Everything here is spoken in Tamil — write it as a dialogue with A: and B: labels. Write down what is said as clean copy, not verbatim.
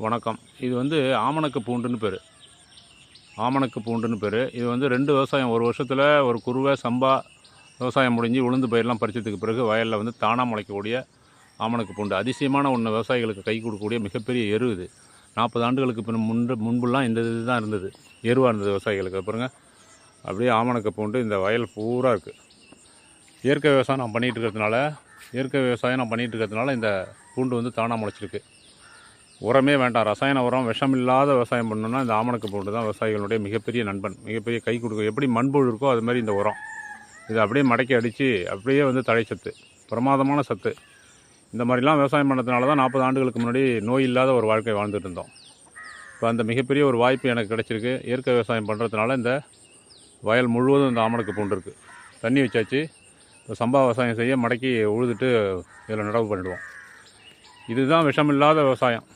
A: வணக்கம். இது வந்து ஆமணக்கு பூண்டுன்னு பேர். ஆமணக்கு பூண்டுன்னு பேர். இது வந்து 2 விவசாயம் ஒரு வருஷத்தில் ஒரு குறுவை சம்பா விவசாயம் முடிஞ்சு உளுந்து பயிரெலாம் பறிச்சதுக்கு பிறகு வயலில் வந்து தானாக முளைக்கக்கூடிய ஆமணக்கு பூண்டு அதிசயமான ஒன்று. விவசாயிகளுக்கு கை கொடுக்கக்கூடிய மிகப்பெரிய எரு இது. 40 ஆண்டுகளுக்கு முன்புலாம் இந்த இது தான் இருந்தது, எருவாக இருந்தது விவசாயிகளுக்கு. பாருங்க, அப்படியே ஆமணக்கு பூண்டு இந்த வயல் பூரா இருக்குது. இயற்கை விவசாயம் நான் பண்ணிகிட்டு இருக்கிறதுனால இந்த பூண்டு வந்து தானாக முளைச்சிருக்கு. உரமே வேண்டாம், ரசாயன உரம், விஷம் இல்லாத விவசாயம் பண்ணணும்னா இந்த ஆமணக்கு பூண்டு தான் விவசாயிகளுடைய மிகப்பெரிய நண்பன், மிகப்பெரிய கை கொடுக்கும். எப்படி மண்புழு இருக்கோ அது மாதிரி இந்த உரம். இதை அப்படியே மடக்கி அடித்து அப்படியே வந்து தழைச்சத்து, பிரமாதமான சத்து. இந்த மாதிரிலாம் விவசாயம் பண்ணதுனால தான் 40 ஆண்டுகளுக்கு முன்னாடி நோய் இல்லாத ஒரு வாழ்க்கை வாழ்ந்துட்டு இருந்தோம். இப்போ அந்த மிகப்பெரிய ஒரு வாய்ப்பு எனக்கு கிடச்சிருக்கு. இயற்கை விவசாயம் பண்ணுறதுனால இந்த வயல் முழுவதும் இந்த ஆமணக்கு பூண்டு இருக்குது. தண்ணி வச்சாச்சு. இப்போ சம்பா விவசாயம் செய்ய மடக்கி உழுதுட்டு இதில் நடவு பண்ணிடுவோம். இதுதான் விஷமில்லாத விவசாயம்.